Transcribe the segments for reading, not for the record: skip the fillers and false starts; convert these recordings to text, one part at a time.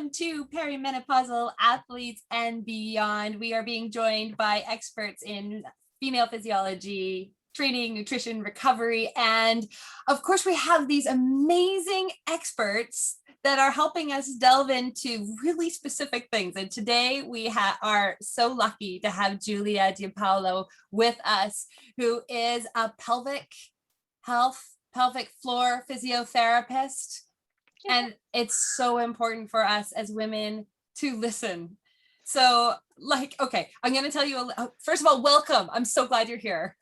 Welcome to Perimenopausal Athletes and Beyond. We are being joined by experts in female physiology, training, nutrition, recovery, and of course we have these amazing experts that are helping us delve into really specific things. And today we are so lucky to have Julia Di Paolo with us, who is a pelvic floor physiotherapist. And it's so important for us as women to listen. So okay, I'm going to tell you, first of all, welcome. I'm so glad you're here.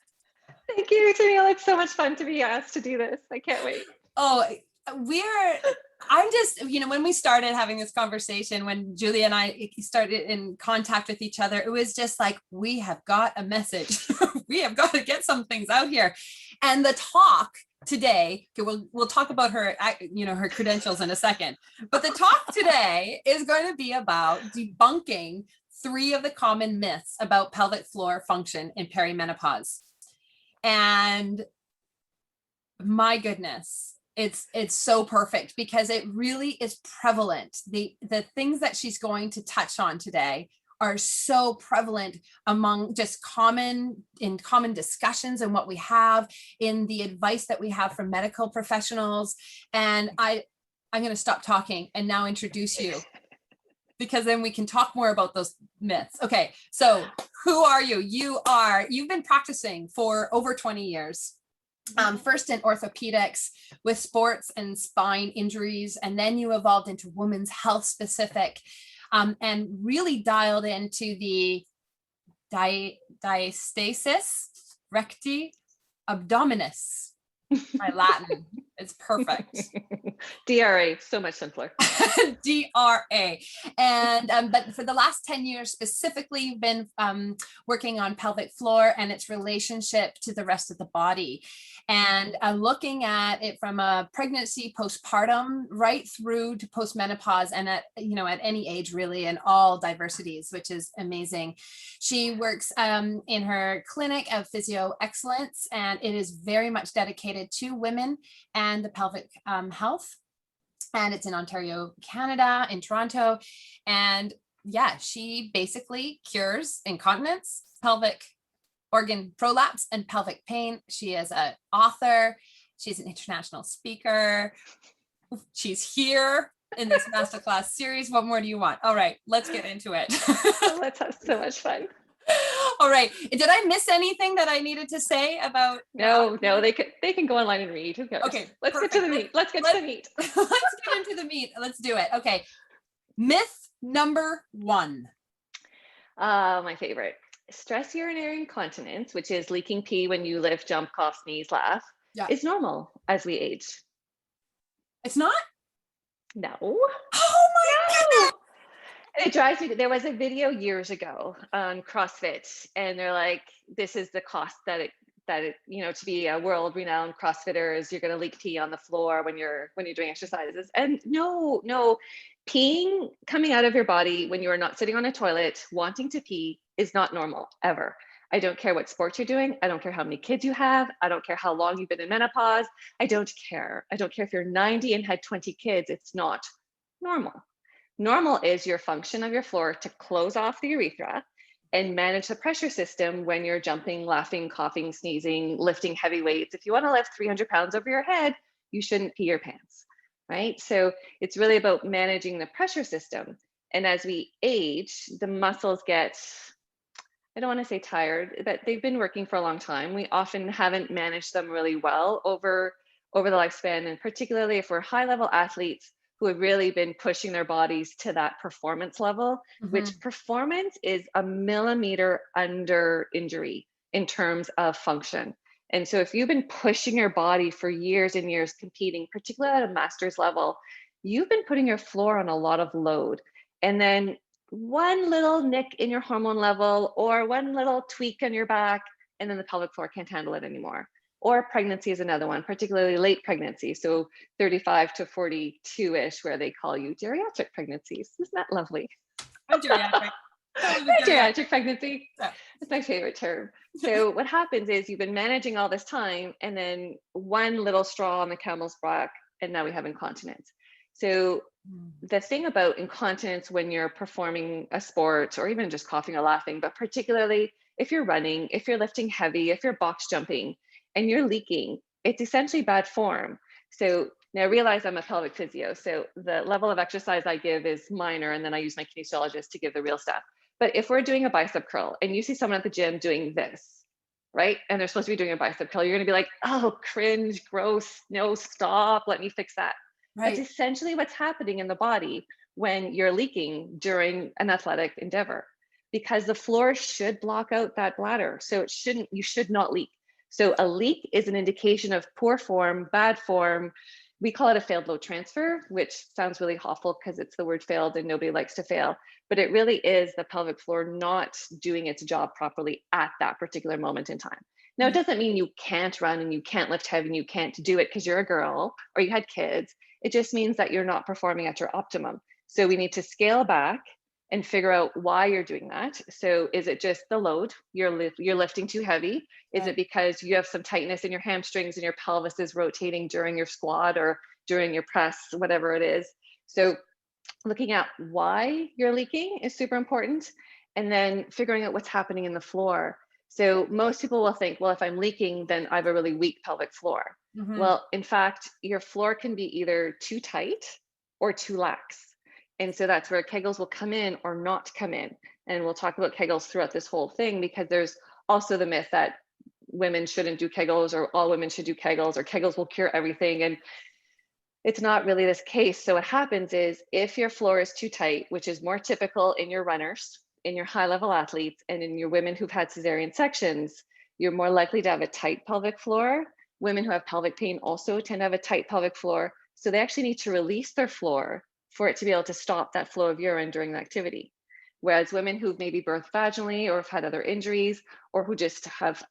Thank you, Danielle. It's so much fun to be asked to do this. I can't wait. Oh, I'm just, when we started having this conversation, when Julia and I started in contact with each other, it was just like, we have got a message. We have got to get some things out here. And the talk today, we'll talk about her, her credentials in a second, but the talk today is going to be about debunking 3 of the common myths about pelvic floor function in perimenopause. And my goodness, it's so perfect because it really is prevalent. The things that she's going to touch on today are so prevalent among just common discussions and what we have in the advice that we have from medical professionals. And I'm going to stop talking and now introduce you, because then we can talk more about those myths. Okay, so who are you? You've been practicing for over 20 years. First in orthopedics with sports and spine injuries, and then you evolved into women's health specific, and really dialed into the diastasis, recti, abdominis. My Latin is perfect. DRA, so much simpler. DRA. And but for the last 10 years specifically, you've been working on pelvic floor and its relationship to the rest of the body, and looking at it from a pregnancy, postpartum, right through to postmenopause, and at any age really, and all diversities, which is amazing. She works in her clinic of PhysioExcellence, and it is very much dedicated to women and the pelvic health. And it's in Ontario, Canada, in Toronto. And yeah, she basically cures incontinence, pelvic organ prolapse, and pelvic pain. She is an author. She's an international speaker. She's here in this masterclass series. What more do you want? All right, let's get into it. Let's have so much fun. All right. Did I miss anything that I needed to say about? No, they can go online and read. Who cares? Okay, let's get to the meat. Let's get to the meat. Let's get into the meat. Let's do it. Okay. Myth number 1. My favorite. Stress urinary incontinence, which is leaking pee when you lift, jump, cough, sneeze, laugh, is normal as we age. It's not? No. Oh my goodness. It drives me. There was a video years ago on CrossFit, and they're like, "This is the cost that it to be a world-renowned CrossFitter is you're going to leak pee on the floor when you're doing exercises." And no, peeing coming out of your body when you are not sitting on a toilet wanting to pee is not normal ever. I don't care what sport you're doing. I don't care how many kids you have. I don't care how long you've been in menopause. I don't care. I don't care if you're 90 and had 20 kids. It's not normal. Normal is your function of your floor to close off the urethra and manage the pressure system when you're jumping, laughing, coughing, sneezing, lifting heavy weights. If you want to lift 300 pounds over your head, you shouldn't pee your pants, right? So it's really about managing the pressure system. And as we age, the muscles get, I don't want to say tired, but they've been working for a long time. We often haven't managed them really well over the lifespan, and particularly if we're high-level athletes who have really been pushing their bodies to that performance level, which performance is a millimeter under injury in terms of function. And so if you've been pushing your body for years and years competing, particularly at a master's level, you've been putting your floor on a lot of load. And then one little nick in your hormone level or one little tweak on your back, and then the pelvic floor can't handle it anymore. Or pregnancy is another one, particularly late pregnancy. So 35 to 42-ish, where they call you geriatric pregnancies. Isn't that lovely? I'm geriatric. Geriatric pregnancy. It's my favorite term. So what happens is you've been managing all this time, and then one little straw on the camel's back, and now we have incontinence. So the thing about incontinence when you're performing a sport or even just coughing or laughing, but particularly if you're running, if you're lifting heavy, if you're box jumping and you're leaking, it's essentially bad form. So now realize I'm a pelvic physio. So the level of exercise I give is minor, and then I use my kinesiologist to give the real stuff. But if we're doing a bicep curl and you see someone at the gym doing this, right? And they're supposed to be doing a bicep curl, you're going to be like, oh, cringe, gross, no, stop, let me fix that. That's Right. essentially what's happening in the body when you're leaking during an athletic endeavor, because the floor should block out that bladder. So you should not leak. So a leak is an indication of poor form, bad form. We call it a failed load transfer, which sounds really awful because it's the word failed and nobody likes to fail. But it really is the pelvic floor not doing its job properly at that particular moment in time. Now, it doesn't mean you can't run and you can't lift heavy and you can't do it because you're a girl or you had kids. It just means that you're not performing at your optimum. So we need to scale back and figure out why you're doing that. So is it just the load? You're lifting too heavy? Is it because you have some tightness in your hamstrings and your pelvis is rotating during your squat or during your press, whatever it is? So looking at why you're leaking is super important. And then figuring out what's happening in the floor. So most people will think, well, if I'm leaking, then I have a really weak pelvic floor. Mm-hmm. Well, in fact, your floor can be either too tight or too lax. And so that's where Kegels will come in or not come in. And we'll talk about Kegels throughout this whole thing, because there's also the myth that women shouldn't do Kegels or all women should do Kegels or Kegels will cure everything. And it's not really this case. So what happens is if your floor is too tight, which is more typical in your runners, in your high level athletes, and in your women who've had cesarean sections, you're more likely to have a tight pelvic floor. Women who have pelvic pain also tend to have a tight pelvic floor. So they actually need to release their floor for it to be able to stop that flow of urine during the activity. Whereas women who've maybe birthed vaginally or have had other injuries or who just have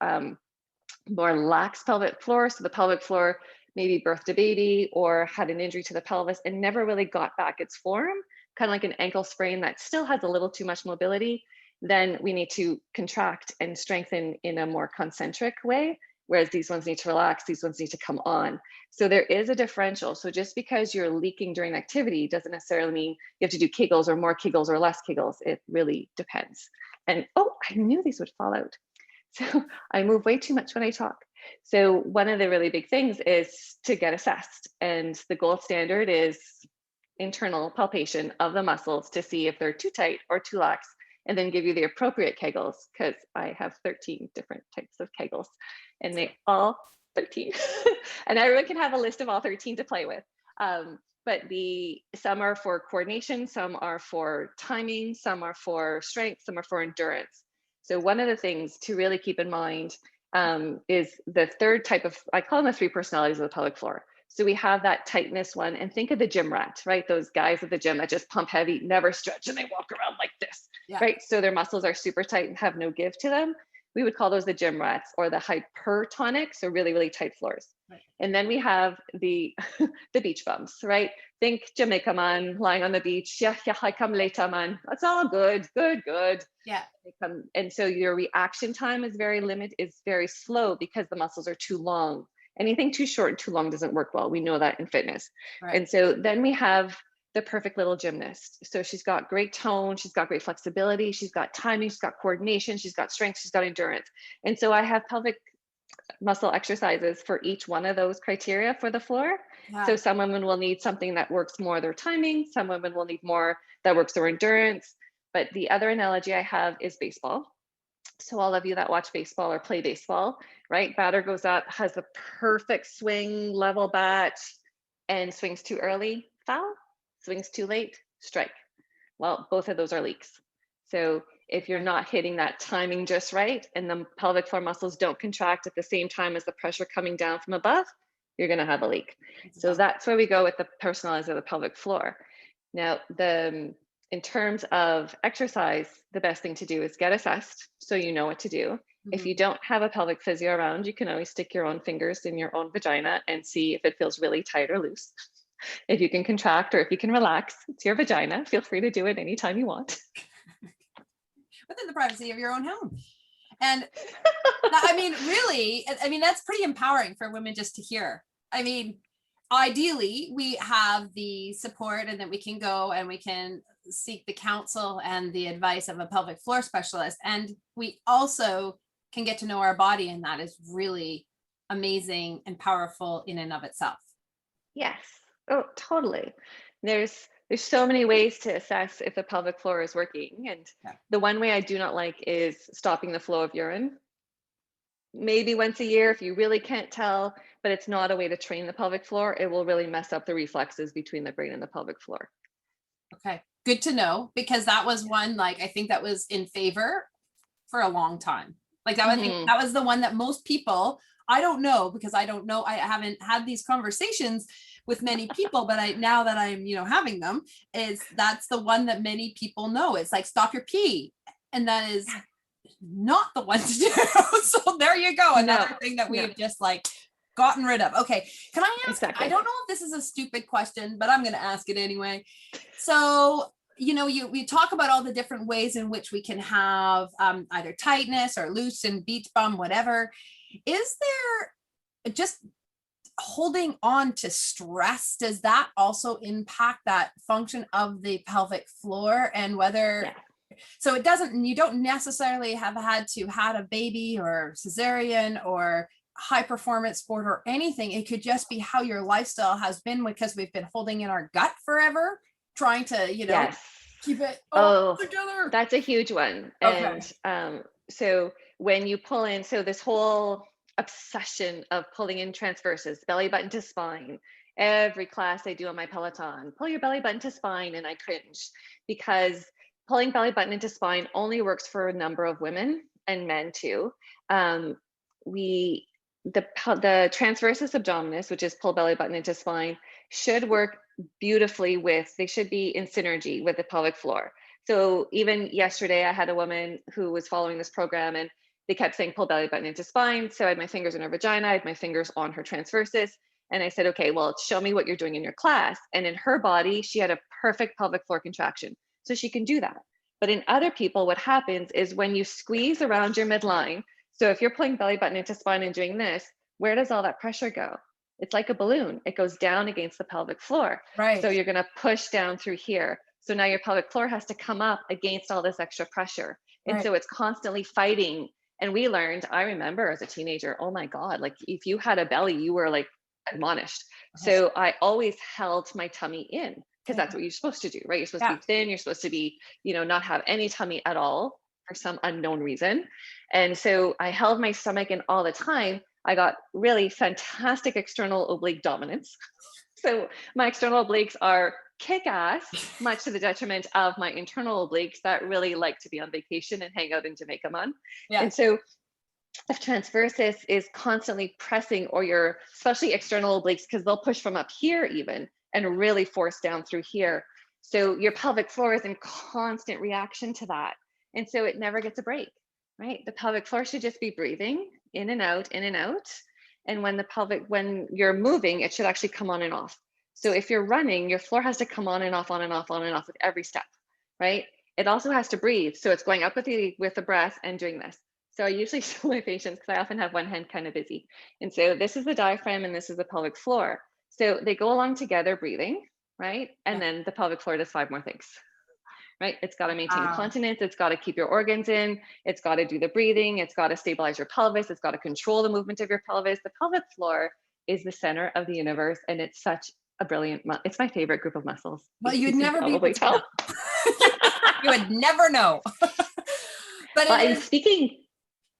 more lax pelvic floor, so the pelvic floor maybe birthed a baby or had an injury to the pelvis and never really got back its form, kind of like an ankle sprain that still has a little too much mobility, then we need to contract and strengthen in a more concentric way. Whereas these ones need to relax, these ones need to come on. So there is a differential. So just because you're leaking during activity doesn't necessarily mean you have to do Kegels or more Kegels or less Kegels. It really depends. And oh, I knew these would fall out. So I move way too much when I talk. So one of the really big things is to get assessed. And the gold standard is internal palpation of the muscles to see if they're too tight or too lax, and then give you the appropriate Kegels, because I have 13 different types of Kegels and they all 13. And everyone can have a list of all 13 to play with. But some are for coordination, some are for timing, some are for strength, some are for endurance. So one of the things to really keep in mind is the third type of, I call them the three personalities of the pelvic floor. So we have that tightness one, and think of the gym rat, right? Those guys at the gym that just pump heavy, never stretch, and they walk around like this, right? So their muscles are super tight and have no give to them. We would call those the gym rats, or the hypertonic, so really, really tight floors. Right. And then we have the the beach bums, right? Think Jamaica man lying on the beach. Yeah, I come later, man. That's all good, good. Yeah. And so your reaction time is very slow because the muscles are too long. Anything too short and too long doesn't work well. We know that in fitness. Right. And so then we have the perfect little gymnast. So she's got great tone, she's got great flexibility, she's got timing, she's got coordination, she's got strength, she's got endurance. And so I have pelvic muscle exercises for each one of those criteria for the floor. Yeah. So some women will need something that works more their timing, some women will need more that works their endurance. But the other analogy I have is baseball. So all of you that watch baseball or play baseball, right? Batter goes up, has the perfect swing, level bat, and swings too early, foul. Swings too late, strike. Well, both of those are leaks. So if you're not hitting that timing just right, and the pelvic floor muscles don't contract at the same time as the pressure coming down from above, you're going to have a leak. So that's where we go with the personalized of the pelvic floor. Now, in terms of exercise, the best thing to do is get assessed so you know what to do. Mm-hmm. If you don't have a pelvic physio around, you can always stick your own fingers in your own vagina and see if it feels really tight or loose. If you can contract or if you can relax, it's your vagina. Feel free to do it anytime you want. Within the privacy of your own home. And I mean, really, that's pretty empowering for women just to hear. I mean, ideally we have the support, and that we can go and we can seek the counsel and the advice of a pelvic floor specialist. And we also can get to know our body, and that is really amazing and powerful in and of itself. Yes. Oh, totally. There's so many ways to assess if the pelvic floor is working. And the one way I do not like is stopping the flow of urine. Maybe once a year if you really can't tell, but it's not a way to train the pelvic floor. It will really mess up the reflexes between the brain and the pelvic floor. Okay, good to know, because that was one, like, I think that was in favor for a long time. Like that was, that was the one that most people, I don't know, because I don't know, I haven't had these conversations with many people, but now that I'm, having them, that's the one that many people know. It's like, stop your pee. And that is not the one to do. So there you go. Another thing that we have just like gotten rid of. Okay. Can I ask, I don't know if this is a stupid question, but I'm going to ask it anyway. So, we talk about all the different ways in which we can have either tightness or loosen, beach bum, whatever. Is there just holding on to stress? Does that also impact that function of the pelvic floor, and whether, so it doesn't, you don't necessarily have had a baby or cesarean or high performance sport or anything. It could just be how your lifestyle has been, because we've been holding in our gut forever, trying to, keep it all together. That's a huge one. Okay. And so when you pull in, so this whole obsession of pulling in transverses, belly button to spine, every class I do on my Peloton, pull your belly button to spine, and I cringe, because pulling belly button into spine only works for a number of women and men too. The transversus abdominis, which is pull belly button into spine, should work beautifully they should be in synergy with the pelvic floor. So even yesterday, I had a woman who was following this program, and they kept saying pull belly button into spine. So I had my fingers in her vagina, I had my fingers on her transversus. And I said, okay, well, show me what you're doing in your class. And in her body, she had a perfect pelvic floor contraction. So she can do that. But in other people, what happens is when you squeeze around your midline, so if you're pulling belly button into spine and doing this, where does all that pressure go? It's like a balloon. It goes down against the pelvic floor. Right. So you're going to push down through here. So now your pelvic floor has to come up against all this extra pressure. And so it's constantly fighting. And we learned, I remember as a teenager, oh my God, like if you had a belly, you were like admonished. So I always held my tummy in, because that's what you're supposed to do, right? You're supposed to be thin. You're supposed to be, not have any tummy at all for some unknown reason. And so I held my stomach in all the time. I got really fantastic external oblique dominance. So my external obliques are kick-ass, much to the detriment of my internal obliques that really like to be on vacation and hang out in Jamaica, man. And so if transversus is constantly pressing, or your, especially external obliques, because they'll push from up here even and really force down through here. So your pelvic floor is in constant reaction to that. And so it never gets a break, right? The pelvic floor should just be breathing in and out, in and out. And when you're moving, it should actually come on and off. So if you're running, your floor has to come on and off, on and off, on and off with every step, right? It also has to breathe. So it's going up with the breath and doing this. So I usually show my patients, because I often have one hand kind of busy. And so this is the diaphragm and this is the pelvic floor. So they go along together breathing, right? And then the pelvic floor does 5 more things, right? It's got to maintain continence. It's got to keep your organs in. It's got to do the breathing. It's got to stabilize your pelvis. It's got to control the movement of your pelvis. The pelvic floor is the center of the universe. And it's such a brilliant, it's my favorite group of muscles. Well, you'd never be able to tell. You would never know. But and speaking,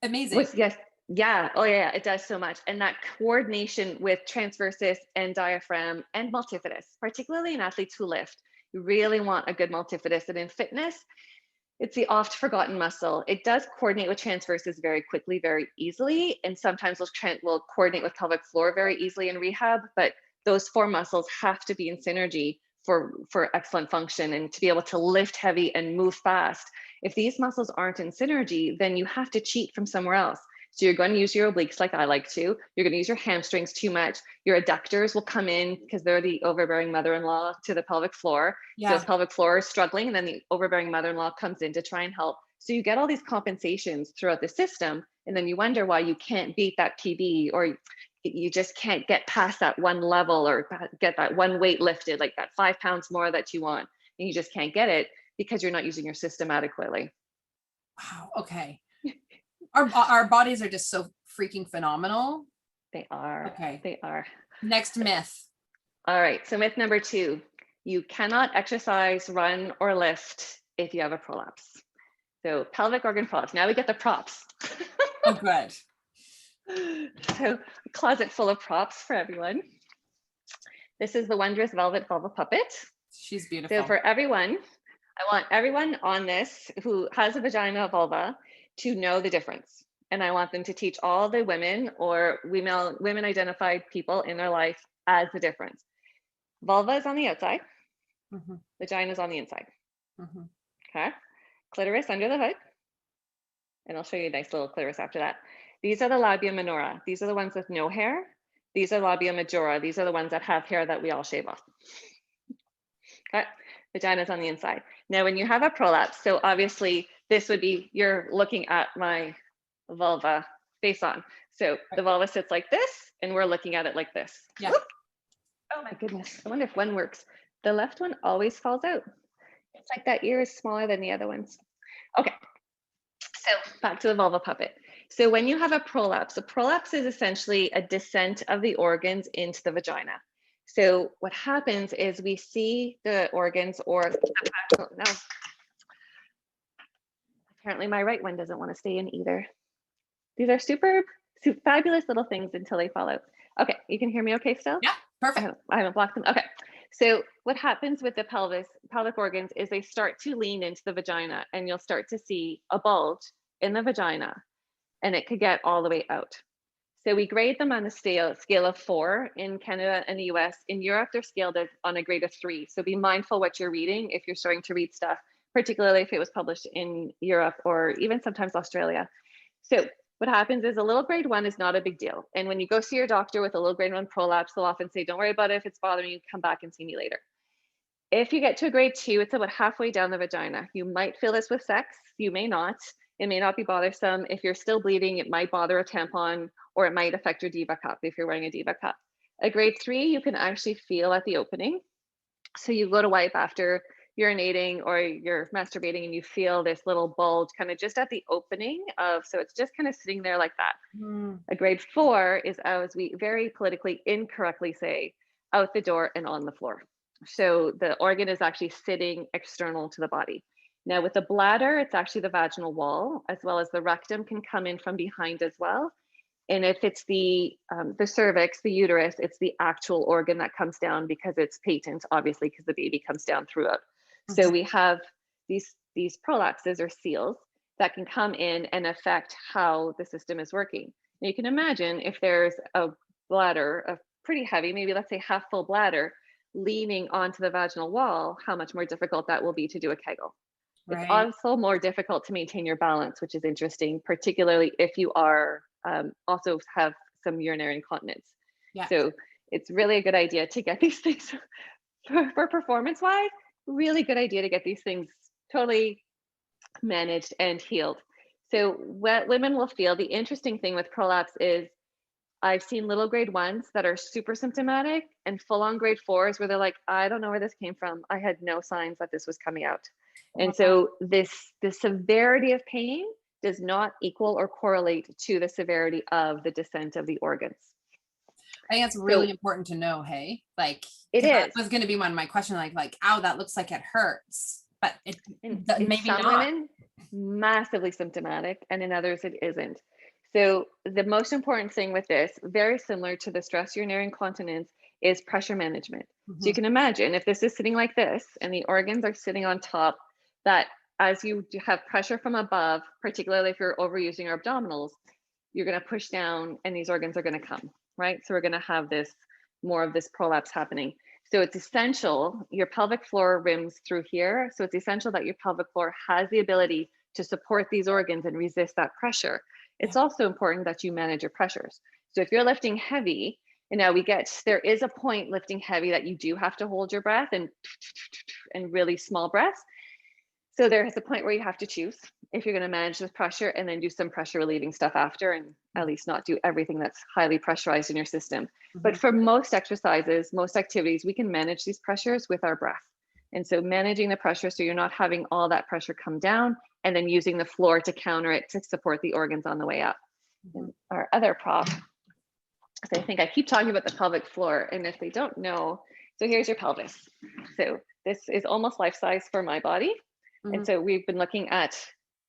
amazing. Yes. Yeah. Oh yeah. It does so much. And that coordination with transversus and diaphragm and multifidus, particularly in athletes who lift, you really want a good multifidus. And in fitness, it's the oft forgotten muscle. It does coordinate with transversus very quickly, very easily. And sometimes we'll coordinate with pelvic floor very easily in rehab, but those 4 muscles have to be in synergy for excellent function and to be able to lift heavy and move fast. If these muscles aren't in synergy, then you have to cheat from somewhere else. So you're going to use your obliques like I like to. You're going to use your hamstrings too much. Your adductors will come in because they're the overbearing mother-in-law to the pelvic floor. So the pelvic floor is struggling, and then the overbearing mother-in-law comes in to try and help. So you get all these compensations throughout the system, and then you wonder why you can't beat that PB or you just can't get past that one level or get that one weight lifted, like that 5 pounds more that you want. And you just can't get it because you're not using your system adequately. Wow. Okay. Our bodies are just so freaking phenomenal. They are. Okay. They are. Next myth. All right. So myth number 2, you cannot exercise, run, or lift if you have a prolapse. So pelvic organ prolapse. Now we get the props. Oh, good. So a closet full of props for everyone. This is the wondrous velvet vulva puppet. She's beautiful. So for everyone, I want everyone on this who has a vagina, vulva, to know the difference. And I want them to teach all the women or women identified people in their life as the difference. Vulva is on the outside, vagina is on the inside. Okay. Clitoris under the hood. And I'll show you a nice little clitoris after that. These are the labia minora. These are the ones with no hair. These are labia majora. These are the ones that have hair that we all shave off. Okay. Vagina's on the inside. Now, when you have a prolapse, so obviously this would be, you're looking at my vulva face on. So the vulva sits like this and we're looking at it like this. Yeah. Whoop. Oh my goodness. I wonder if one works. The left one always falls out. It's like that ear is smaller than the other ones. Okay. So back to the vulva puppet. So when you have a prolapse is essentially a descent of the organs into the vagina. So what happens is we see the organs or no. Apparently my right one doesn't want to stay in either. These are super fabulous little things until they fall out. Okay, you can hear me okay still? Yeah, perfect. I haven't blocked them. Okay. So what happens with the pelvic organs is they start to lean into the vagina and you'll start to see a bulge in the vagina and it could get all the way out. So we grade them on a scale of 4 in Canada and the US. In Europe, they're scaled on a grade of 3. So be mindful what you're reading if you're starting to read stuff, particularly if it was published in Europe or even sometimes Australia. So what happens is a little grade 1 is not a big deal. And when you go see your doctor with a little grade 1 prolapse, they'll often say, don't worry about it. If it's bothering you, come back and see me later. If you get to a grade 2, it's about halfway down the vagina. You might feel this with sex. You may not. It may not be bothersome. If you're still bleeding, it might bother a tampon or it might affect your diva cup if you're wearing a diva cup. A grade 3, you can actually feel at the opening. So you go to wipe after urinating or you're masturbating and you feel this little bulge kind of just at the opening of, so it's just kind of sitting there like that. A grade 4 is, as we very politically incorrectly say, out the door and on the floor. So the organ is actually sitting external to the body. Now with the bladder, it's actually the vaginal wall, as well as the rectum can come in from behind as well. And if it's the cervix, the uterus, it's the actual organ that comes down because it's patent, obviously, because the baby comes down through it. So we have these prolapses or seals that can come in and affect how the system is working. Now you can imagine if there's a bladder, a pretty heavy, maybe let's say half full bladder, leaning onto the vaginal wall, how much more difficult that will be to do a Kegel. Right. It's also more difficult to maintain your balance, which is interesting, particularly if you are also have some urinary incontinence. Yeah. So it's really a good idea to get these things for performance-wise, really good idea to get these things totally managed and healed. So what women will feel, the interesting thing with prolapse is I've seen little grade 1s that are super symptomatic and full-on grade 4s where they're like, I don't know where this came from. I had no signs that this was coming out. And so the severity of pain does not equal or correlate to the severity of the descent of the organs. I think it's really important to know, hey, like it is. That was going to be one of my questions, like, ow, that looks like it hurts, but it maybe some not. Women, massively symptomatic, and in others it isn't. So the most important thing with this, very similar to the stress urinary incontinence, is pressure management. So you can imagine if this is sitting like this and the organs are sitting on top, that as you have pressure from above, particularly if you're overusing your abdominals, you're going to push down and these organs are going to come, right? So we're going to have more of this prolapse happening. So it's essential, your pelvic floor rims through here. So it's essential that your pelvic floor has the ability to support these organs and resist that pressure. It's also important that you manage your pressures. So if you're lifting heavy, and now there is a point lifting heavy that you do have to hold your breath and really small breaths. So there's a point where you have to choose. if you're going to manage this pressure, and then do some pressure relieving stuff after, and at least not do everything that's highly pressurized in your system. But for most exercises, most activities, we can manage these pressures with our breath. And so managing the pressure so you're not having all that pressure come down, and then using the floor to counter it to support the organs on the way up. And our other prop, so I think I keep talking about the pelvic floor, and if they don't know, so here's your pelvis. So this is almost life size for my body. And so we've been looking at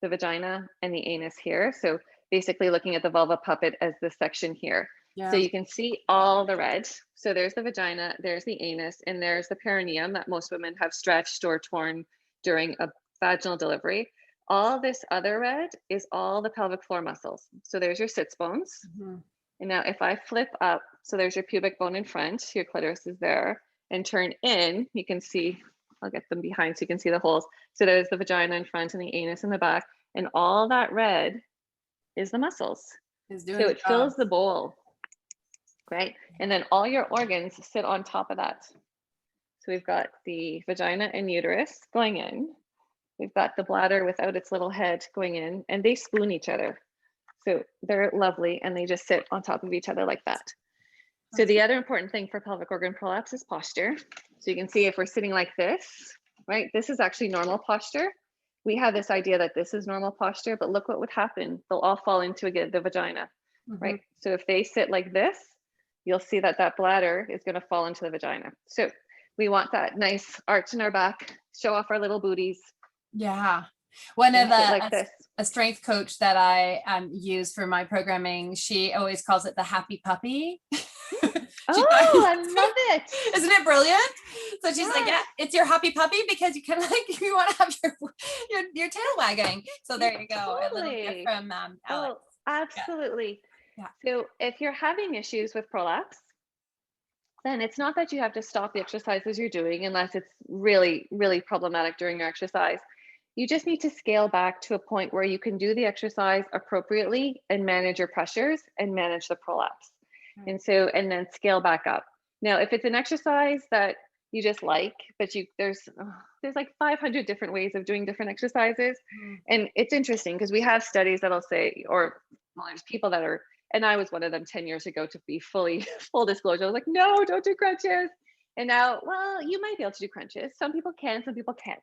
the vagina and the anus here. So basically looking at the vulva puppet as this section here. Yeah. So you can see all the red. So there's the vagina, there's the anus, and there's the perineum that most women have stretched or torn during a vaginal delivery. All this other red is all the pelvic floor muscles. So there's your sits bones. And now if I flip up, so there's your pubic bone in front, your clitoris is there, and turn in, you can see, I'll get them behind so you can see the holes. So there's the vagina in front and the anus in the back, and all that red is the muscles. So it fills the bowl, right? And then all your organs sit on top of that. So we've got the vagina and uterus going in. We've got the bladder without its little head going in, and they spoon each other. So they're lovely, and they just sit on top of each other like that. So the other important thing for pelvic organ prolapse is posture. So you can see if we're sitting like this, right? This is actually normal posture. We have this idea that this is normal posture, but look what would happen. They'll all fall into the vagina, right? So if they sit like this, you'll see that that bladder is going to fall into the vagina. So we want that nice arch in our back, show off our little booties. Yeah. One of like a strength coach that I use for my programming, she always calls it the happy puppy. Oh, I love it. Isn't it brilliant? So she's like, yeah, it's your happy puppy because you kind of like, you want to have your tail wagging. So there you go. Totally. A little gift from Alex. Oh, absolutely. Yeah. So if you're having issues with prolapse, then it's not that you have to stop the exercises you're doing unless it's really, really problematic during your exercise. You just need to scale back to a point where you can do the exercise appropriately and manage your pressures and manage the prolapse. And so, and then scale back up. Now, if it's an exercise that you just like, but there's like 500 different ways of doing different exercises. And it's interesting because we have studies that'll say, well, there's people that are, and I was one of them 10 years ago, to be full disclosure. I was like, no, don't do crunches. And now, well, you might be able to do crunches. Some people can, some people can't.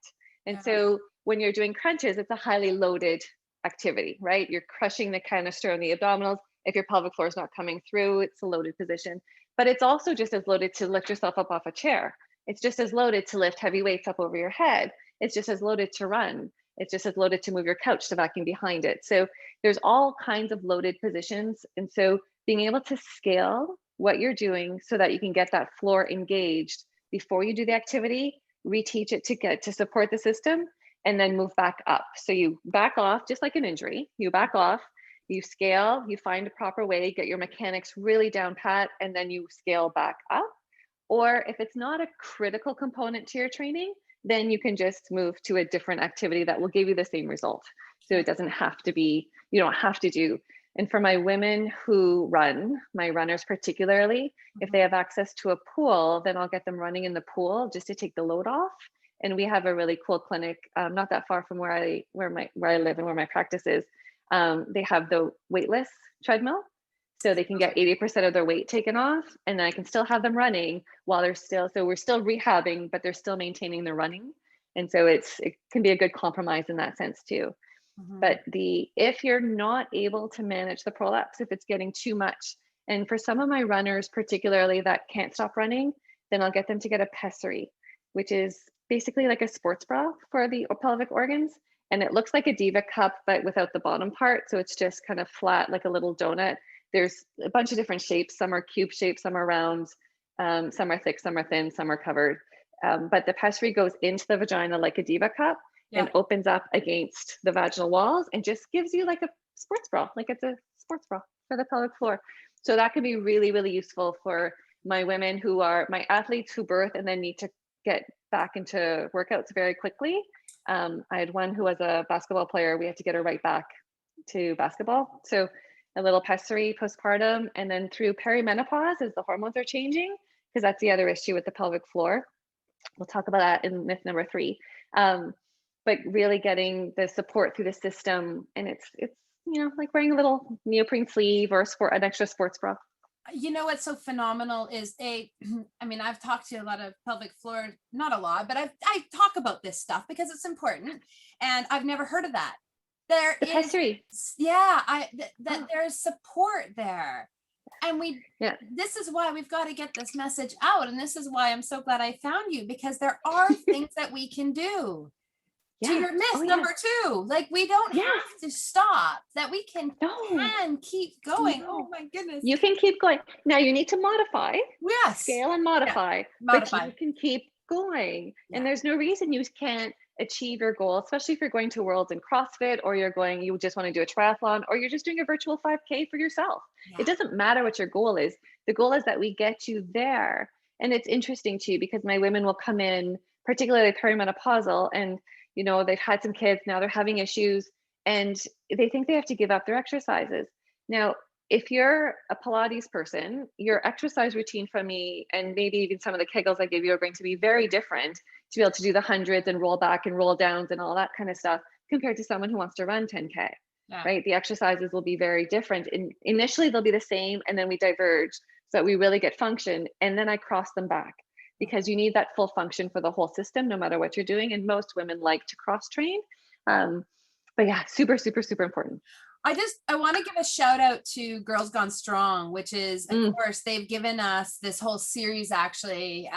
And so when you're doing crunches, it's a highly loaded activity, right? You're crushing the canister on the abdominals. If your pelvic floor is not coming through, it's a loaded position. But it's also just as loaded to lift yourself up off a chair. It's just as loaded to lift heavy weights up over your head. It's just as loaded to run. It's just as loaded to move your couch to vacuum behind it. So there's all kinds of loaded positions. And so being able to scale what you're doing so that you can get that floor engaged before you do the activity, reteach it to support the system, and then move back up. So you back off, just like an injury, you back off, you scale, you find a proper way, get your mechanics really down pat, and then you scale back up. Or if it's not a critical component to your training, then you can just move to a different activity that will give you the same result. So it doesn't have to be, you don't have to do. And for my women who run, my runners particularly, if they have access to a pool, then I'll get them running in the pool just to take the load off. And we have a really cool clinic, not that far from where I live and where my practice is. They have the weightless treadmill, so they can get 80% of their weight taken off, and then I can still have them running while they're still, so we're still rehabbing, but they're still maintaining their running. And so it can be a good compromise in that sense too. But if you're not able to manage the prolapse, if it's getting too much, and for some of my runners particularly that can't stop running, then I'll get them to get a pessary, which is basically like a sports bra for the pelvic organs. And it looks like a diva cup, but without the bottom part. So it's just kind of flat, like a little donut. There's a bunch of different shapes. Some are cube shaped, some are round, some are thick, some are thin, some are covered. But the pessary goes into the vagina like a diva cup and opens up against the vaginal walls and just gives you like a sports bra, like it's a sports bra for the pelvic floor. So that can be really, really useful for my women who are my athletes who birth and then need to get back into workouts very quickly. I had one who was a basketball player. We had to get her right back to basketball. So a little pessary postpartum, and then through perimenopause as the hormones are changing, because that's the other issue with the pelvic floor. We'll talk about that in myth number 3. but really getting the support through the system. And it's, like wearing a little neoprene sleeve or an extra sports bra. You know what's so phenomenal is I mean, I've talked to a lot of pelvic floor, not a lot, but I talk about this stuff because it's important, and I've never heard of that. There The is, pessary. yeah, that there's support there, and Yeah. this is why we've got to get this message out, and this is why I'm so glad I found you, because there are things that we can do. To your myth number 2, like we don't have to stop, that we can keep going. Oh my goodness. You can keep going. Now you need to modify. Yes. Scale and modify. But you can keep going. Yeah. And there's no reason you can't achieve your goal, especially if you're going to Worlds in CrossFit, or you just want to do a triathlon, or you're just doing a virtual 5K for yourself. Yeah. It doesn't matter what your goal is. The goal is that we get you there. And it's interesting too, because my women will come in, particularly perimenopausal, and they've had some kids, now they're having issues, and they think they have to give up their exercises. Now, if you're a Pilates person, your exercise routine from me, and maybe even some of the Kegels I give you, are going to be very different to be able to do the hundreds and roll back and roll downs and all that kind of stuff compared to someone who wants to run 10K, right? The exercises will be very different. And initially they'll be the same, and then we diverge so that we really get function, and then I cross them back, because you need that full function for the whole system, no matter what you're doing. And most women like to cross train. But yeah, super, super, super important. I want to give a shout out to Girls Gone Strong, which is, of course, they've given us this whole series, actually,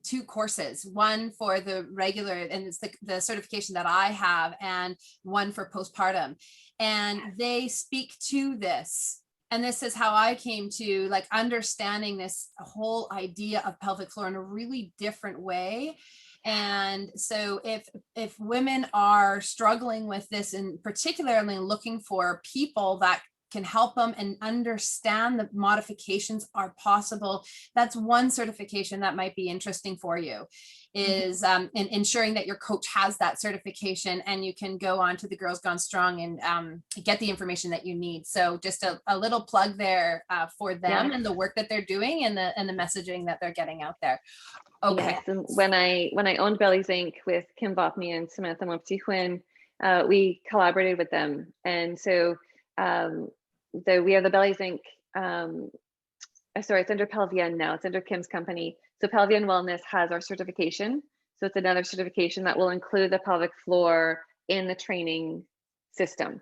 2 courses, one for the regular, and it's the certification that I have, and one for postpartum. And they speak to this. And this is how I came to like understanding this whole idea of pelvic floor in a really different way. And so if women are struggling with this, and particularly looking for people that can help them and understand the modifications are possible, that's one certification that might be interesting for you, is in ensuring that your coach has that certification, and you can go on to the Girls Gone Strong and get the information that you need. So just a little plug there for them and the work that they're doing, and the messaging that they're getting out there. Okay. Yes, and when I owned Bellies Inc. with Kim Bopney and Samantha Mopti-Huyn, we collaborated with them, and so we have the Bellies Inc. It's under Pelvian now. It's under Kim's company. So Pelvian Wellness has our certification. So it's another certification that will include the pelvic floor in the training system,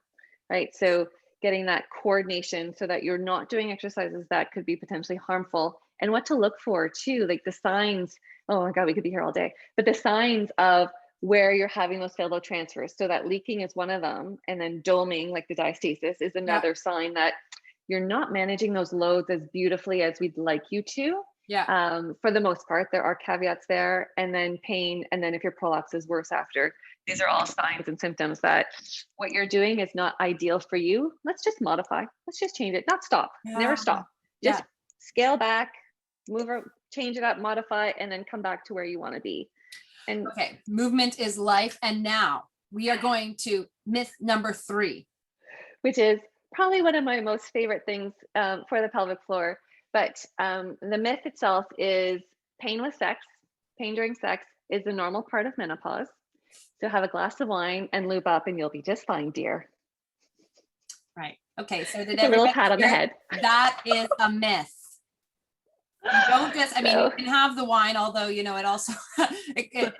right? So getting that coordination so that you're not doing exercises that could be potentially harmful, and what to look for too, like the signs. Oh my God, we could be here all day. But the signs of where you're having those failed load transfers. So that leaking is one of them, and then doming, like the diastasis, is another sign that you're not managing those loads as beautifully as we'd like you to. For the most part, there are caveats there, and then pain, and then if your prolapse is worse after. These are all signs and symptoms that what you're doing is not ideal for you. Let's just modify. Let's just change it. Not stop. Never stop. Just scale back, change it up, modify, and then come back to where you want to be. And okay, movement is life. And now we are going to myth number 3, which is probably one of my most favorite things for the pelvic floor. But the myth itself is pain during sex is a normal part of menopause. So have a glass of wine and lube up, and you'll be just fine, dear. Right. Okay. So did a little pat on the head. That is a myth. You don't just, I mean, you can have the wine, although, it also, it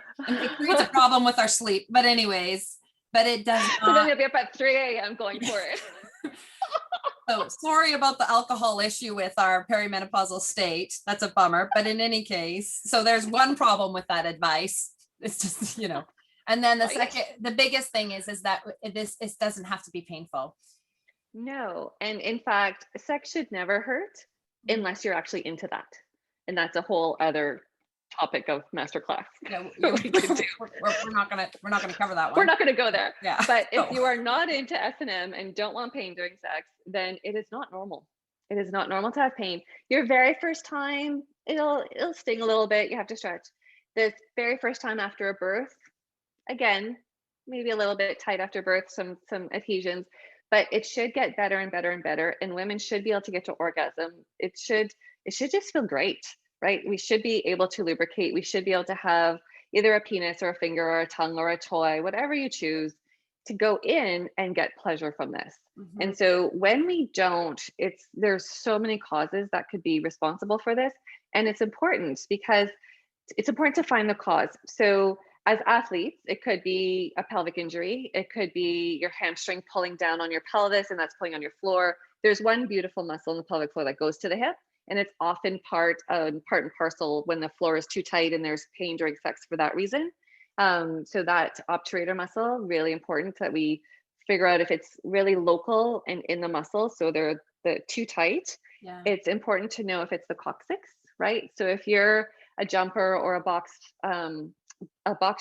creates a problem with our sleep, but anyways, but it does not. So then you'll be up at 3 a.m. going for it. So sorry about the alcohol issue with our perimenopausal state. That's a bummer, but in any case, so there's one problem with that advice. It's just, and then the biggest thing is that it doesn't have to be painful. No. And in fact, sex should never hurt unless you're actually into that. And that's a whole other topic of masterclass. Yeah, we're not gonna cover that one. We're not gonna go there. Yeah. But if you are not into S&M and don't want pain during sex, then it is not normal. It is not normal to have pain. Your very first time, it'll sting a little bit. You have to stretch. The very first time after a birth, again, maybe a little bit tight after birth, some adhesions, but it should get better and better and better. And women should be able to get to orgasm. It should just feel great, right? We should be able to lubricate. We should be able to have, either a penis or a finger or a tongue or a toy, whatever you choose, to go in and get pleasure from this. Mhm. And so when we don't, there's so many causes that could be responsible for this. And it's important because it's important to find the cause. So as athletes, it could be a pelvic injury. It could be your hamstring pulling down on your pelvis and that's pulling on your floor. There's one beautiful muscle in the pelvic floor that goes to the hip, and it's often part and parcel when the floor is too tight and there's pain during sex for that reason. So that obturator muscle, really important that we figure out if it's really local and in the muscle, so they're too tight. Yeah. It's important to know if it's the coccyx, right? So if you're a jumper or a box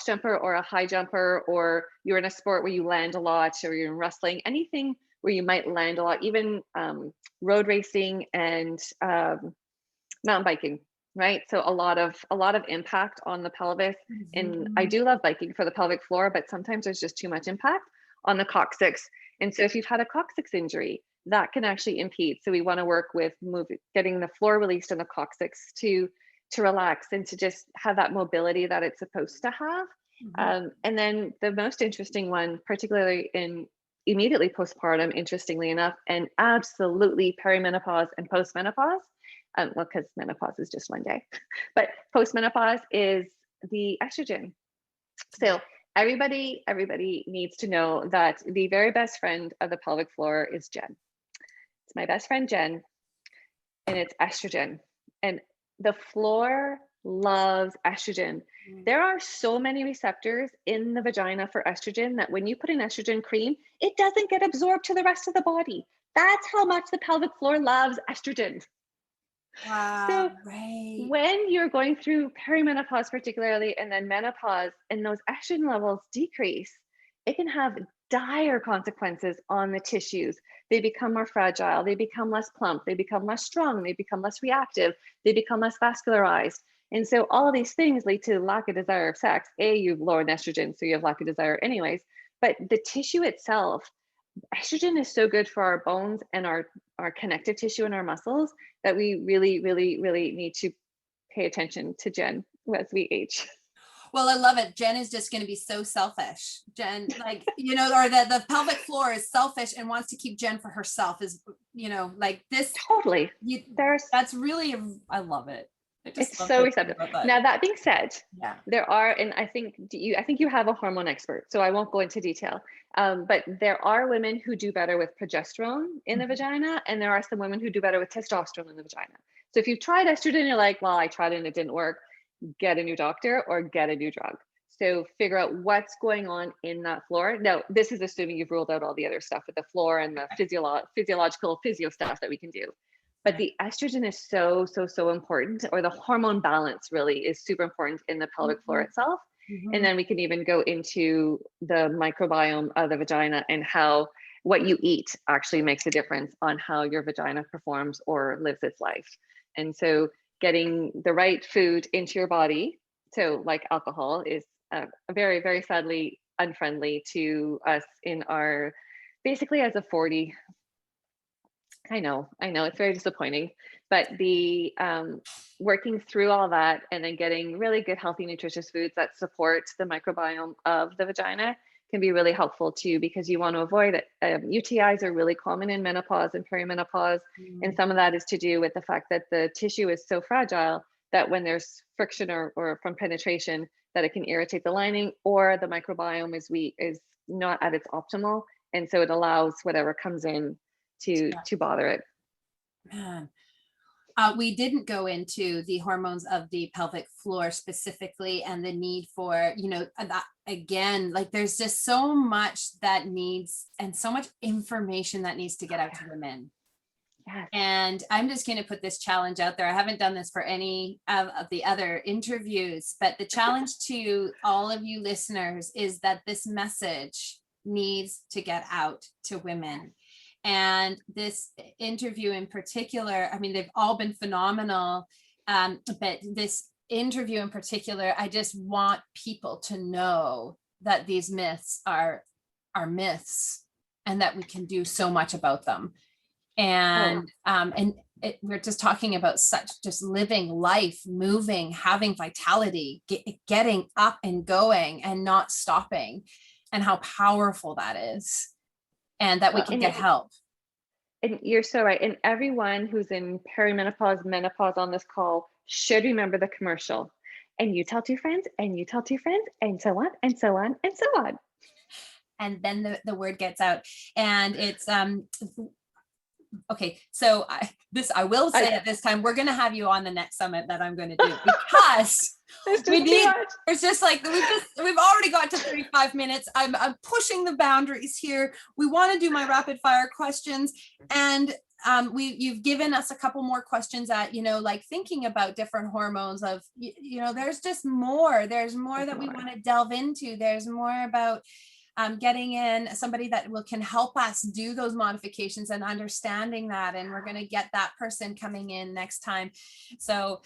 jumper or a high jumper, or you're in a sport where you land a lot, or you're in wrestling, anything where you might land a lot, even road racing and mountain biking, right? So a lot of impact on the pelvis. And I do love biking for the pelvic floor, but sometimes there's just too much impact on the coccyx. And so if you've had a coccyx injury, that can actually impede. So we want to work with getting the floor released and the coccyx to relax and to just have that mobility that it's supposed to have. And then the most interesting one, particularly in immediately postpartum, interestingly enough, and absolutely perimenopause and postmenopause, well, because menopause is just one day, but postmenopause is the estrogen. So everybody needs to know that the very best friend of the pelvic floor is Jen. It's my best friend, Jen, and it's estrogen. And the floor loves estrogen. There are so many receptors in the vagina for estrogen that when you put an estrogen cream, it doesn't get absorbed to the rest of the body. That's how much the pelvic floor loves estrogen. Wow. So right. when you're going through perimenopause, particularly, and then menopause, and those estrogen levels decrease, it can have dire consequences on the tissues. They become more fragile, they become less plump, they become less strong, they become less reactive, they become less vascularized. And so all of these things lead to lack of desire of sex. You've lowered estrogen, so you have lack of desire anyways. But the tissue itself, estrogen is so good for our bones and our connective tissue and our muscles that we really, really, really need to pay attention to Jen as we age. Well, I love it. Jen is just going to be so selfish. Jen, like, or the pelvic floor is selfish and wants to keep Jen for herself, is, like this. Totally. That's really, I love it. It's so receptive. Now, that being said, yeah, there are, and I think you have a hormone expert, so I won't go into detail. But there are women who do better with progesterone in the vagina, and there are some women who do better with testosterone in the vagina. So if you've tried estrogen, you're like, well, I tried it and it didn't work, get a new doctor or get a new drug. So figure out what's going on in that floor. Now, this is assuming you've ruled out all the other stuff with the floor and the physiological physio stuff that we can do. But the estrogen is so, so, so important, or the hormone balance really is super important in the pelvic floor itself. And then we can even go into the microbiome of the vagina and how what you eat actually makes a difference on how your vagina performs or lives its life. And so getting the right food into your body, so like alcohol, is very, very sadly unfriendly to us in our, basically as a 40. I know, it's very disappointing, but the working through all that and then getting really good, healthy, nutritious foods that support the microbiome of the vagina can be really helpful too, because you want to avoid it. UTIs are really common in menopause and perimenopause. And some of that is to do with the fact that the tissue is so fragile that when there's friction or from penetration, that it can irritate the lining, or the microbiome is not at its optimal. And so it allows whatever comes in to bother it. Man. We didn't go into the hormones of the pelvic floor specifically, and the need for, that again, like there's just so much that needs, and so much information that needs to get out to women. Yes. And I'm just going to put this challenge out there. I haven't done this for any of the other interviews, but the challenge to all of you listeners is that this message needs to get out to women. And this interview in particular, I mean, they've all been phenomenal, but this interview in particular, I just want people to know that these myths are myths, and that we can do so much about them. And we're just talking about such just living life, moving, having vitality, getting up and going and not stopping, and how powerful that is, and that we can get help. And you're so right. And everyone who's in perimenopause, menopause on this call should remember the commercial. And you tell two friends, and you tell two friends, and so on, and so on, and so on. And then the word gets out. And it's okay. So I will say at this time, we're going to have you on the next summit that I'm going to do, because there's just like, we've already got to 35 minutes. I'm pushing the boundaries here. We want to do my rapid fire questions, and you've given us a couple more questions that, like thinking about different hormones of, there's just more, there's more that we want to delve into. There's more about getting in somebody that can help us do those modifications and understanding that. And we're going to get that person coming in next time. So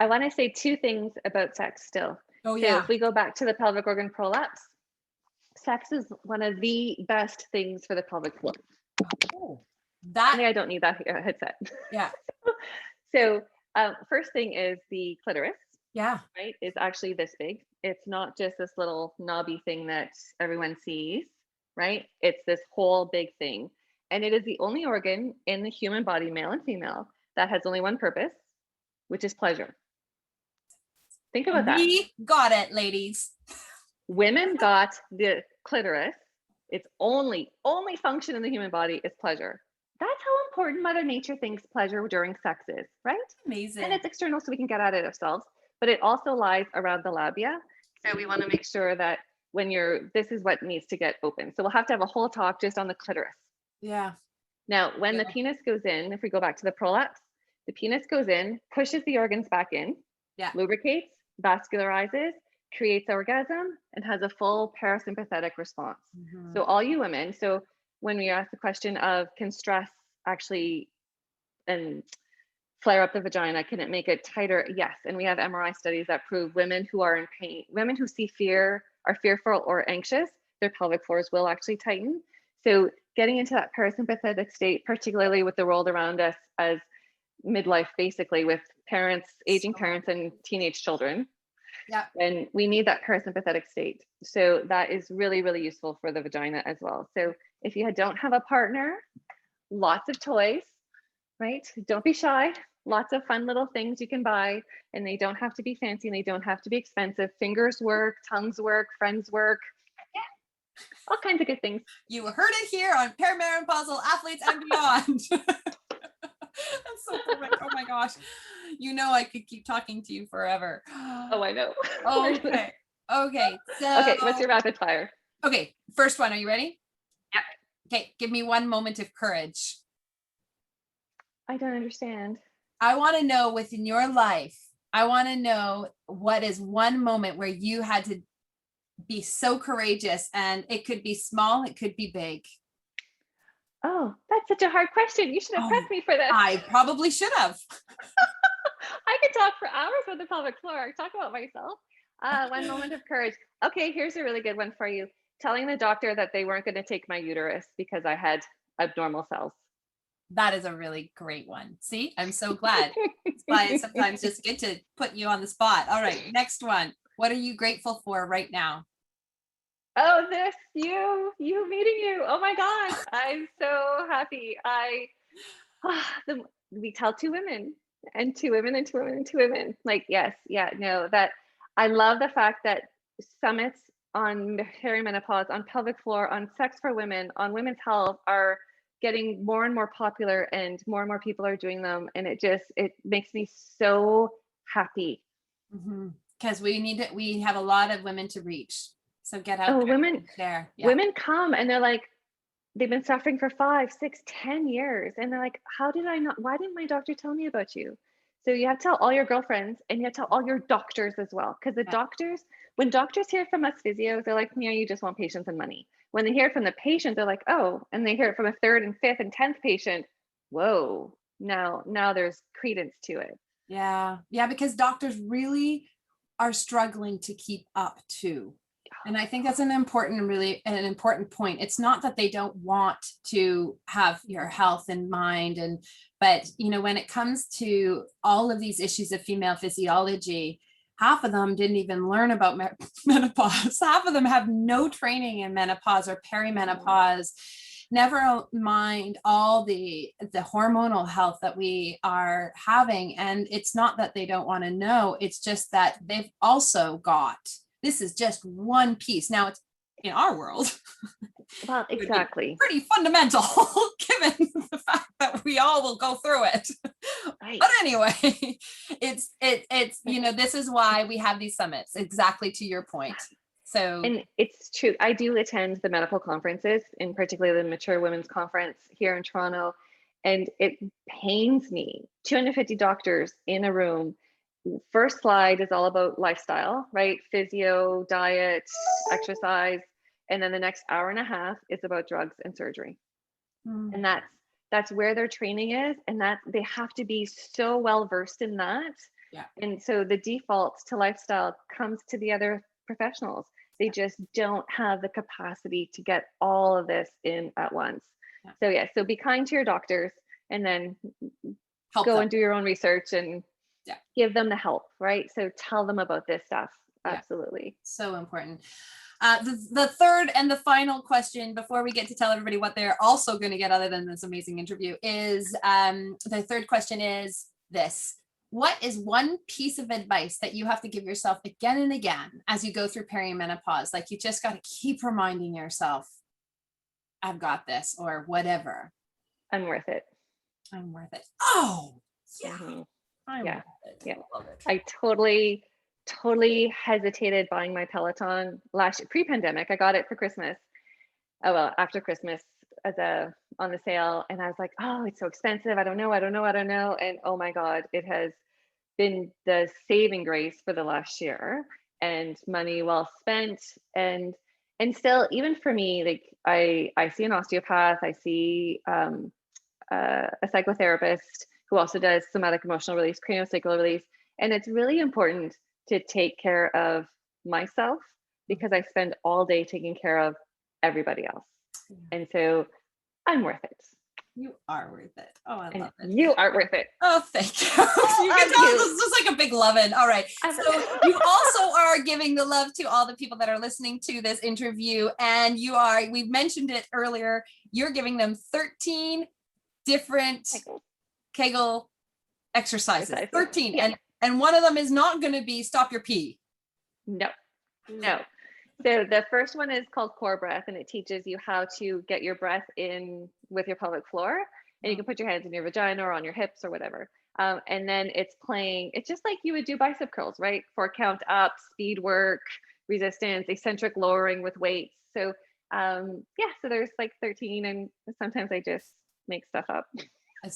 I want to say two things about sex still. Oh yeah. So if we go back to the pelvic organ prolapse, sex is one of the best things for the pelvic floor. Oh, I don't need that headset. Yeah. So first thing is the clitoris. Yeah. Right. Is actually this big. It's not just this little knobby thing that everyone sees, right? It's this whole big thing. And it is the only organ in the human body, male and female, that has only one purpose, which is pleasure. Think about that. We got it, ladies. Women got the clitoris. Its only function in the human body is pleasure. That's how important Mother Nature thinks pleasure during sex is, right? Amazing. And it's external, so we can get at it ourselves, but it also lies around the labia. So we want to make sure that when this is what needs to get open. So we'll have to have a whole talk just on the clitoris. Yeah. Now, when the penis goes in, if we go back to the prolapse, the penis goes in, pushes the organs back in, lubricates, vascularizes, creates orgasm, and has a full parasympathetic response. Mm-hmm. So all you women, so when we ask the question of, can stress actually flare up the vagina? Can it make it tighter? Yes. And we have MRI studies that prove women who are in pain, women who see fear, are fearful or anxious, their pelvic floors will actually tighten. So getting into that parasympathetic state, particularly with the world around us as midlife, basically with parents, aging parents and teenage children. Yeah. And we need that parasympathetic state. So that is really, really useful for the vagina as well. So if you don't have a partner, lots of toys, right? Don't be shy. Lots of fun little things you can buy, and they don't have to be fancy and they don't have to be expensive. Fingers work, tongues work, friends work. Yeah. All kinds of good things. You heard it here on Perimenopausal Athletes and Beyond. That's so perfect. Oh my gosh. I could keep talking to you forever. Oh, I know. Okay. Okay. So okay, what's your rapid fire? Okay, first one. Are you ready? Yeah. Okay, give me one moment of courage. I don't understand. I want to know within your life, I want to know what is one moment where you had to be so courageous, and it could be small, it could be big. Oh, that's such a hard question. You should have prepped me for this. I probably should have. I could talk for hours on the pelvic floor. Talk about myself. One moment of courage. Okay, here's a really good one for you. Telling the doctor that they weren't going to take my uterus because I had abnormal cells. That is a really great one. See, I'm so glad. It's why it's sometimes just good to put you on the spot. All right, next one. What are you grateful for right now? Oh, you meeting you. Oh my God, I'm so happy. We tell two women and two women and two women and two women. Like, yes, yeah, no, that I love the fact that summits on perimenopause, on pelvic floor, on sex for women, on women's health are getting more and more popular, and more people are doing them. And it makes me so happy. Because we have a lot of women to reach. So get out there. Women there. Yeah. Women come and they're like, they've been suffering for 5, 6, 10 years. And they're like, why didn't my doctor tell me about you? So you have to tell all your girlfriends, and you have to tell all your doctors as well. Because when doctors hear from us physios, they're like, yeah, you just want patients and money. When they hear it from the patient, they're like, oh, and they hear it from a 3rd and 5th and 10th patient. Whoa, now there's credence to it. Yeah. Yeah. Because doctors really are struggling to keep up too. And I think that's an important point. It's not that they don't want to have your health in mind, but when it comes to all of these issues of female physiology, half of them didn't even learn about menopause. Half of them have no training in menopause or perimenopause. Never mind all the hormonal health that we are having. And it's not that they don't want to know. It's just that they've also got, this is just one piece. Now it's in our world. Well, exactly. Pretty fundamental given the fact that we all will go through it. Right. But anyway, it's this is why we have these summits, exactly to your point. So, and it's true. I do attend the medical conferences, in particular the Mature Women's Conference here in Toronto, and it pains me. 250 doctors in a room. First slide is all about lifestyle, right? Physio, diet, exercise, and then the next hour and a half is about drugs and surgery. And that's where their training is, and that they have to be so well versed in that. Yeah. And so the default to lifestyle comes to the other professionals. They just don't have the capacity to get all of this in at once. Yeah. So be kind to your doctors, and then go and do your own research and give them the help, right? So tell them about this stuff. Absolutely. So important. The third and the final question before we get to tell everybody what they're also going to get other than this amazing interview is, the third question is this: what is one piece of advice that you have to give yourself again and again as you go through perimenopause? Like, you just got to keep reminding yourself, I've got this, or whatever. I'm worth it. I'm worth it. Oh, yeah. Mm-hmm. I'm worth it. Yeah. I love it. I totally hesitated buying my Peloton pre-pandemic. I got it for Christmas. Oh, well, after Christmas on the sale. And I was like, oh, it's so expensive. I don't know. And oh my God, it has been the saving grace for the last year, and money well spent. And still, even for me, like I see an osteopath, I see a psychotherapist who also does somatic emotional release, craniosacral release. And it's really important to take care of myself, because I spend all day taking care of everybody else. And so I'm worth it. You are worth it. Oh, I love it. You are worth it. Oh, thank you. You can tell this is just like a big loving. All right. So you also are giving the love to all the people that are listening to this interview. And we mentioned it earlier, you're giving them 13 different Kegel exercises. 13. Yeah. And one of them is not going to be stop your pee. No. So the first one is called core breath, and it teaches you how to get your breath in with your pelvic floor. And you can put your hands in your vagina or on your hips or whatever. And then it's just like you would do bicep curls, right? 4 count up, speed work, resistance, eccentric lowering with weights. So so there's like 13, and sometimes I just make stuff up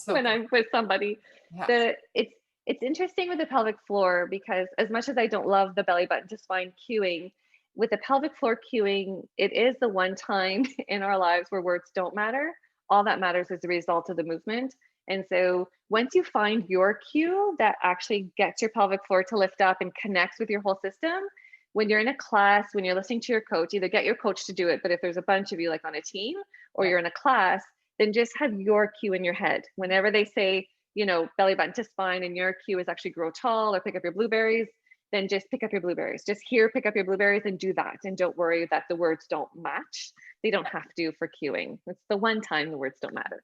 when I'm with somebody. Yeah. It's interesting with the pelvic floor, because as much as I don't love the belly button to spine cueing, with the pelvic floor cueing, it is the one time in our lives where words don't matter. All that matters is the result of the movement. And so once you find your cue that actually gets your pelvic floor to lift up and connects with your whole system, when you're in a class, when you're listening to your coach, either get your coach to do it, but if there's a bunch of you like on a team, or you're in a class, then just have your cue in your head. Whenever they say, belly button to spine, and your cue is actually grow tall or pick up your blueberries, then just pick up your blueberries. Just pick up your blueberries and do that. And don't worry that the words don't match. They don't have to for cueing. It's the one time the words don't matter.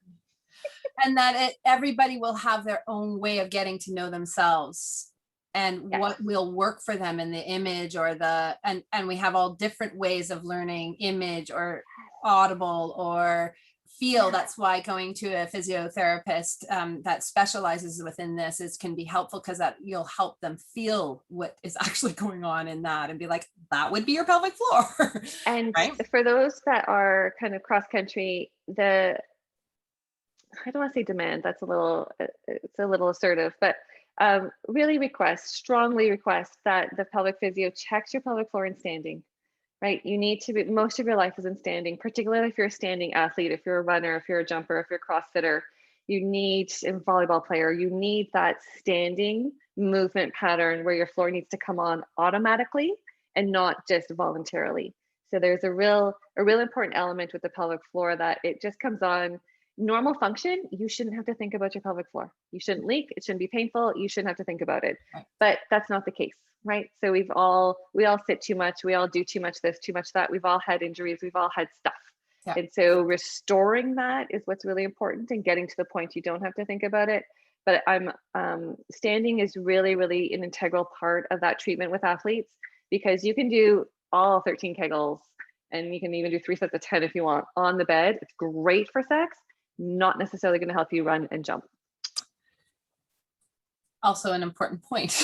And that everybody will have their own way of getting to know themselves and what will work for them in the image or and we have all different ways of learning image or audible or feel. That's why going to a physiotherapist that specializes within this can be helpful, because that you'll help them feel what is actually going on in that and be like, that would be your pelvic floor. And for those that are kind of cross country, I don't want to say demand, it's a little assertive, but really strongly request that the pelvic physio checks your pelvic floor in standing. Right? You need to be, most of your life is in standing, particularly if you're a standing athlete, if you're a runner, if you're a jumper, if you're a CrossFitter, a volleyball player, you need that standing movement pattern where your floor needs to come on automatically. and not just voluntarily. So there's a real important element with the pelvic floor, that it just comes on normal function. You shouldn't have to think about your pelvic floor. You shouldn't leak. It shouldn't be painful. You shouldn't have to think about it. Right. But that's not the case, right? So we all sit too much. We all do too much this, too much that. We've all had injuries. We've all had stuff. Yeah. And so restoring that is what's really important, and getting to the point you don't have to think about it. But standing is really, really an integral part of that treatment with athletes, because you can do all 13 kegels, and you can even do 3 sets of 10 if you want on the bed. It's great for sex, not necessarily going to help you run and jump. Also an important point.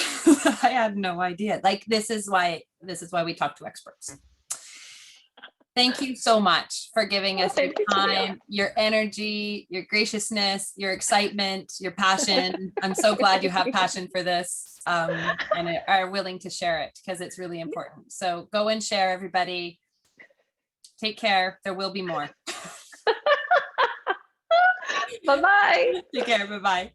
I had no idea. Like, this is why we talk to experts. Thank you so much for giving us your time, your energy, your graciousness, your excitement, your passion. I'm so glad you have passion for this, and are willing to share it, because it's really important. So go and share, everybody. Take care. There will be more. Bye-bye. Take care. Bye-bye.